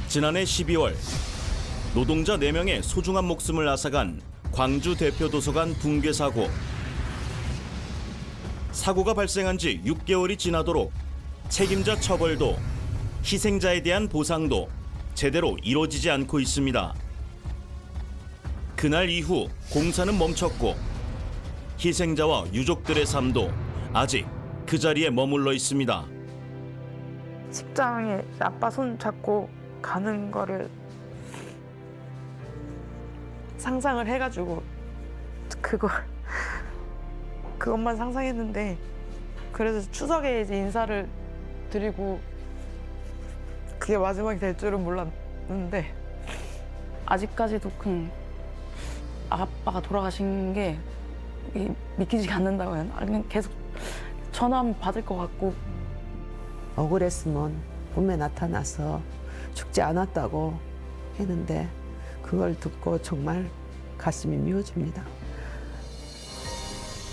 지난해 12월 노동자 4명의 소중한 목숨을 앗아간 광주 대표도서관 붕괴 사고. 사고가 발생한 지 6개월이 지나도록 책임자 처벌도 희생자에 대한 보상도 제대로 이루어지지 않고 있습니다. 그날 이후 공사는 멈췄고 희생자와 유족들의 삶도 아직 그 자리에 머물러 있습니다. 직장에 아빠 손 잡고 가는 거를 상상을 해가지고 그것만 상상했는데, 그래서 추석에 이제 인사를 드리고 그게 마지막이 될 줄은 몰랐는데, 아직까지도 그냥 아빠가 돌아가신 게 믿기지가 않는다고 해요. 그냥 계속 전화만 받을 것 같고. 억울했으면 꿈에 나타나서 죽지 않았다고 했는데 그걸 듣고 정말 가슴이 미어집니다.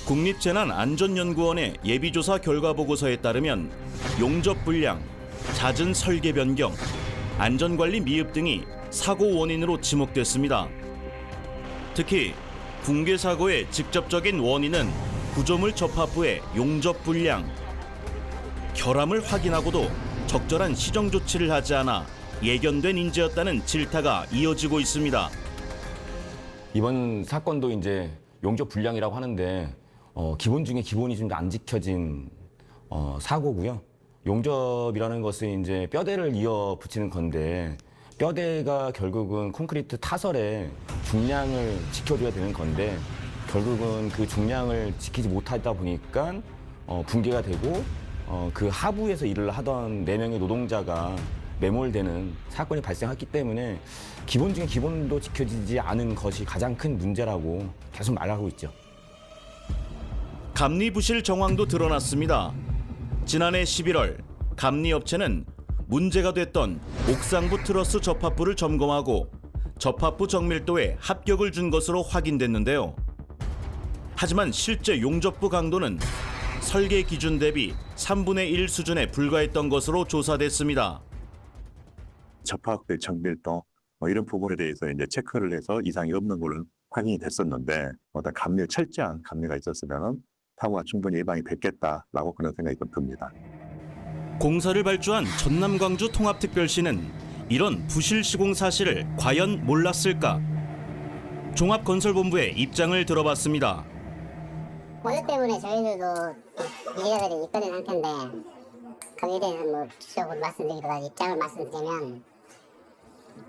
국립재난안전연구원의 예비조사 결과보고서에 따르면 용접 불량, 잦은 설계 변경, 안전관리 미흡 등이 사고 원인으로 지목됐습니다. 특히 붕괴 사고의 직접적인 원인은 구조물 접합 부의 용접 불량, 결함을 확인하고도 적절한 시정 조치를 하지 않아 예견된 인재였다는 질타가 이어지고 있습니다. 이번 사건도 이제 용접 불량이라고 하는데 기본 중에 기본이 좀 안 지켜진 사고고요. 용접이라는 것은 이제 뼈대를 이어 붙이는 건데 뼈대가 결국은 콘크리트 타설에 중량을 지켜줘야 되는 건데 결국은 그 중량을 지키지 못하다 보니까 붕괴가 되고 그 하부에서 일을 하던 4명의 노동자가 매몰되는 사건이 발생했기 때문에 기본 중에 기본도 지켜지지 않은 것이 가장 큰 문제라고 계속 말하고 있죠. 감리부실 정황도 드러났습니다. 지난해 11월 감리업체는 문제가 됐던 옥상부 트러스 접합부를 점검하고 접합부 정밀도에 합격을 준 것으로 확인됐는데요. 하지만 실제 용접부 강도는 설계 기준 대비 3분의 1 수준에 불과했던 것으로 조사됐습니다. 접합의 정밀도 이런 부분에 대해서 이제 체크를 해서 이상이 없는 걸로 확인이 됐었는데 어떤 감리 철저한 감리가 있었으면 사고가 충분히 예방이 됐겠다라고 그런 생각이 좀 듭니다. 공사를 발주한 전남광주 통합특별시는 이런 부실 시공 사실을 과연 몰랐을까? 종합건설본부의 입장을 들어봤습니다. 원래 때문에 저희들도 이해자들이 있거든 상태인데 거기에 대해서 뭐 기초적으로 말씀드리기보다 입장을 말씀드리면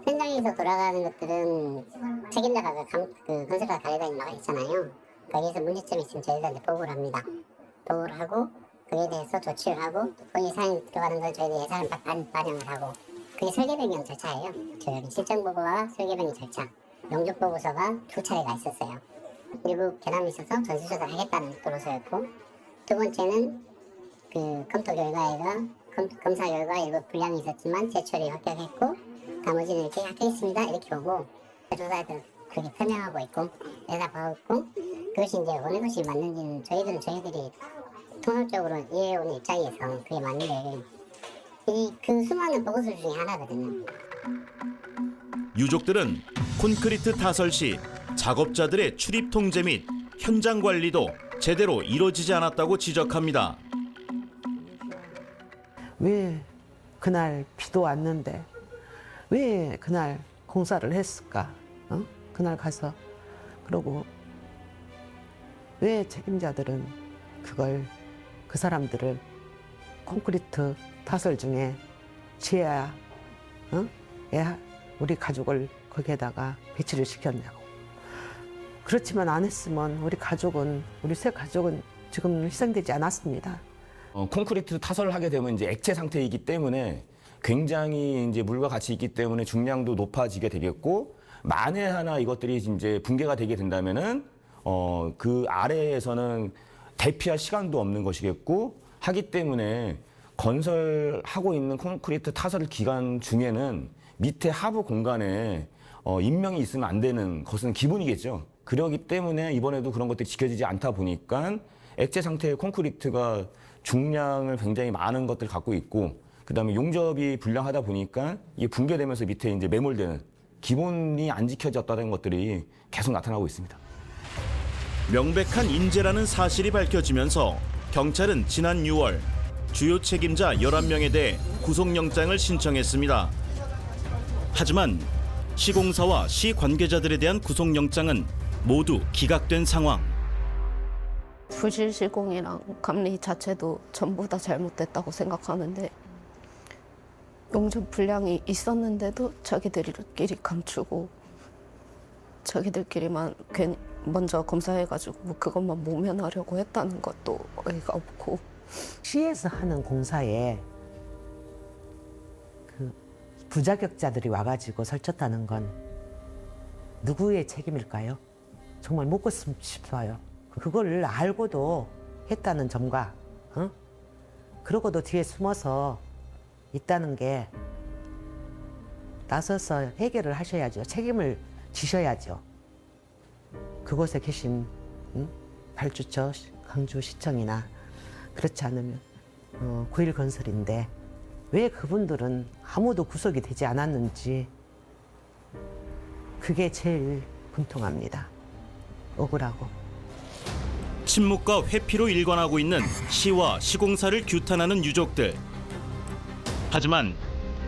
현장에서 돌아가는 것들은 책임자가 그 건설사 관리단이 나가 있잖아요. 거기에서 문제점이 있으면 저희들한테 보고를 합니다. 보고를 하고 거기에 대해서 조치를 하고 그 예산이 들어가는 걸 저희들이 예산을 반영을 하고 그게 설계변경 절차예요. 저희 실정보고와 설계변경 절차, 용접보고서가 2차례가 있었어요. 일부 결함이 있어서 전수조사를 하겠다는 보고서였고 두 번째는 그 검토 결과에가 검사 결과 일부 불량이 있었지만 재처리 합격했고 나머지는 이렇게 합격했습니다 이렇게 오고 조사에서 그렇게 설명하고 있고 대답하고 있고 그것이 이제 어느 것이 맞는지는 저희들이 통합적으로 이해해오는 입장에서 그게 맞는데 그 수많은 보고서 중에 하나거든요. 유족들은 콘크리트 타설 시 작업자들의 출입 통제 및 현장 관리도 제대로 이루어지지 않았다고 지적합니다. 왜 그날 비도 왔는데 왜 그날 공사를 했을까? 그날 가서 그러고 왜 책임자들은 그 사람들을 콘크리트 타설 중에 지혜야, 우리 가족을 거기에다가 배치를 시켰냐고. 그렇지만 안 했으면 우리 세 가족은 지금 희생되지 않았습니다. 콘크리트 타설을 하게 되면 이제 액체 상태이기 때문에 굉장히 이제 물과 같이 있기 때문에 중량도 높아지게 되겠고 만에 하나 이것들이 이제 붕괴가 되게 된다면은 그 아래에서는 대피할 시간도 없는 것이겠고 하기 때문에 건설하고 있는 콘크리트 타설 기간 중에는 밑에 하부 공간에 인명이 있으면 안 되는 것은 기본이겠죠. 그렇기 때문에 이번에도 그런 것들이 지켜지지 않다 보니까 액체 상태의 콘크리트가 중량을 굉장히 많은 것들을 갖고 있고 그다음에 용접이 불량하다 보니까 이게 붕괴되면서 밑에 이제 매몰되는 기본이 안 지켜졌다는 것들이 계속 나타나고 있습니다. 명백한 인재라는 사실이 밝혀지면서 경찰은 지난 6월 주요 책임자 11명에 대해 구속영장을 신청했습니다. 하지만 시공사와 시 관계자들에 대한 구속영장은 모두 기각된 상황. 부실 시공이랑 감리 자체도 전부 다 잘못됐다고 생각하는데 용접 불량이 있었는데도 자기들끼리 감추고 자기들끼리만 괜히 먼저 검사해가지고 뭐 그것만 모면하려고 했다는 것도 어이가 없고. 시에서 하는 공사에 그 부자격자들이 와가지고 설쳤다는 건 누구의 책임일까요? 정말 묻고 싶어요. 그걸 알고도 했다는 점과 그러고도 뒤에 숨어서 있다는 게 나서서 해결을 하셔야죠. 책임을 지셔야죠. 그곳에 계신 발주처, 강주시청이나 그렇지 않으면 9.1건설인데 왜 그분들은 아무도 구속이 되지 않았는지 그게 제일 분통합니다. 억울하고. 침묵과 회피로 일관하고 있는 시와 시공사를 규탄하는 유족들. 하지만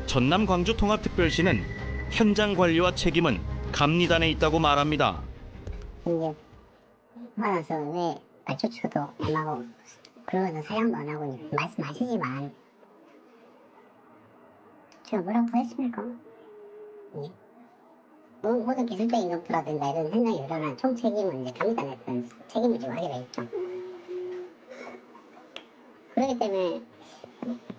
전남 광주 통합특별시는 현장 관리와 책임은 감리단에 있다고 말합니다. 이제 화나서 왜 발주처도 안 하고 그러고는 사양도 안 하고 말씀하시지만 제가 뭐라고 했습니까? 예? 모든 기술적인 것들라든가 이런 현장에 일어난 총 책임은 이제 감리단에서 책임을 지고 하기로 했죠. 그렇기 때문에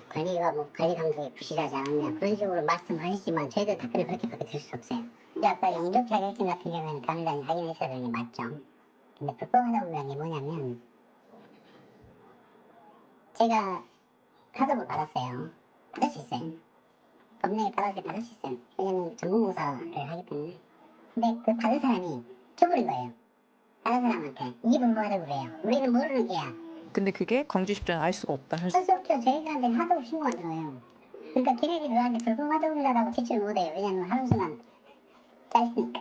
관리가 뭐 관리 감독이 부실하지 않았냐 그런 식으로 말씀하시지만 저희들 답변을 그렇게밖에 드릴 수 없어요. 근데 아까 용접 자격증 같은 경우에는 감리단이 확인했어야 되는 게 맞죠. 근데 불법하다 보는 게 뭐냐면 제가 카드를 받았어요. 받을 수 있어요. 법령에 따라서 받을 수 있어요. 왜냐면 전문공사를 하기 때문에. 근데 그 받은 사람이 줘버린 거예요. 다른 사람한테. 이게 불법하다고 그래요. 우리는 모르는 게야. 근데 그게 광주시장은 알 수가 없다. 할 수 없죠. 저희들한테 하도 신고가 들어요. 그러니까 걔네들이 그한테 불법하다고 그러라고 제출을 못해요. 왜냐면 하루 순간 짜있으니까.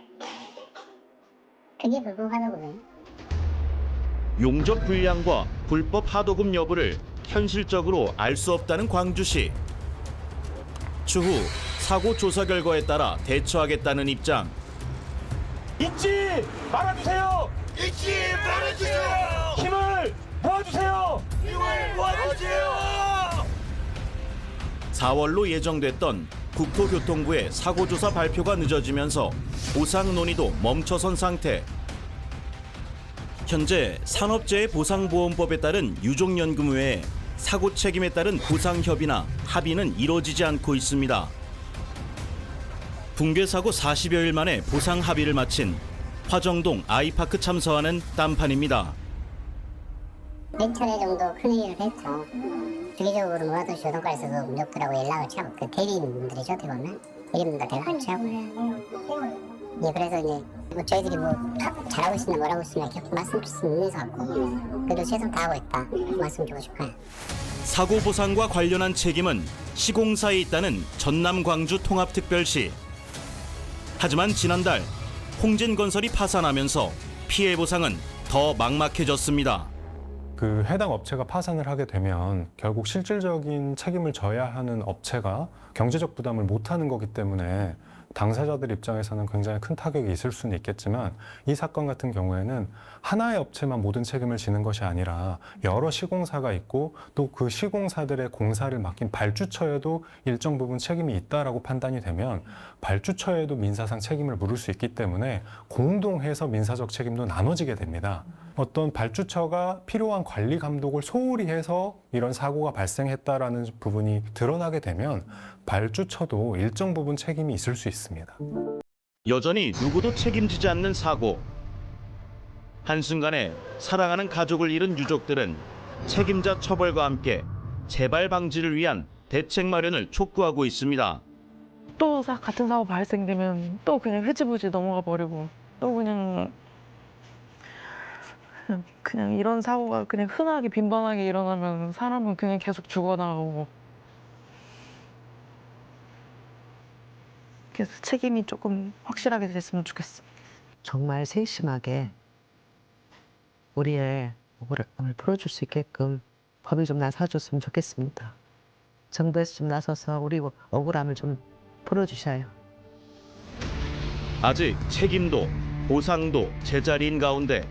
그게 불법하다고 그래요. 용접 불량과 불법 하도급 여부를 현실적으로 알 수 없다는 광주시. 추후 사고 조사 결과에 따라 대처하겠다는 입장. 잊지 말아주세요. 잊지 말아주세요. 힘을 모아주세요. 힘을 모아주세요. 4월로 예정됐던 국토교통부의 사고조사 발표가 늦어지면서 보상 논의도 멈춰선 상태. 현재 산업재해 보상보험법에 따른 유족연금 외에 사고 책임에 따른 보상협의나 합의는 이뤄지지 않고 있습니다. 붕괴 사고 40여일 만에 보상 합의를 마친 화정동 아이파크 참사와는 딴판입니다. 몇 차례 정도 큰일을 했죠. 주기적으로 모라도시 조선과에서도 민족들하고 연락을 취하고 그 대리인분들이죠. 어떻게 보면 대리인분들 연락을 취하고 예, 그래서 이제 뭐 저희들이 뭐 잘하고 있으면 뭐라고 있으면 계속 말씀드릴 수 있는 것 같고 그래도 최선 다하고 있다 말씀드리고 싶어요. 사고 보상과 관련한 책임은 시공사에 있다는 전남 광주 통합특별시. 하지만 지난달 홍진건설이 파산하면서 피해 보상은 더 막막해졌습니다. 그 해당 업체가 파산을 하게 되면 결국 실질적인 책임을 져야 하는 업체가 경제적 부담을 못하는 거기 때문에 당사자들 입장에서는 굉장히 큰 타격이 있을 수는 있겠지만 이 사건 같은 경우에는 하나의 업체만 모든 책임을 지는 것이 아니라 여러 시공사가 있고 또 그 시공사들의 공사를 맡긴 발주처에도 일정 부분 책임이 있다라고 판단이 되면 발주처에도 민사상 책임을 물을 수 있기 때문에 공동해서 민사적 책임도 나눠지게 됩니다. 어떤 발주처가 필요한 관리 감독을 소홀히 해서 이런 사고가 발생했다라는 부분이 드러나게 되면 발주처도 일정 부분 책임이 있을 수 있습니다. 여전히 누구도 책임지지 않는 사고. 한순간에 사랑하는 가족을 잃은 유족들은 책임자 처벌과 함께 재발 방지를 위한 대책 마련을 촉구하고 있습니다. 또 같은 사고 발생되면 또 그냥 흐지부지 넘어가 버리고 또 그냥 이런 사고가 그냥 흔하게 빈번하게 일어나면 사람은 그냥 계속 죽어나가고 그래서 책임이 조금 확실하게 됐으면 좋겠어. 정말 세심하게 우리의 억울을 풀어줄 수 있게끔 법이 좀 나서줬으면 좋겠습니다. 정부에서 좀 나서서 우리 억울함을 좀 풀어주셔요. 아직 책임도 보상도 제자리인 가운데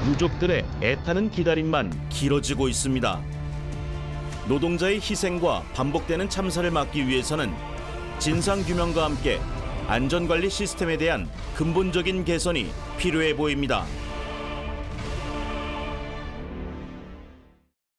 유족들의 애타는 기다림만 길어지고 있습니다. 노동자의 희생과 반복되는 참사를 막기 위해서는 진상규명과 함께 안전관리 시스템에 대한 근본적인 개선이 필요해 보입니다.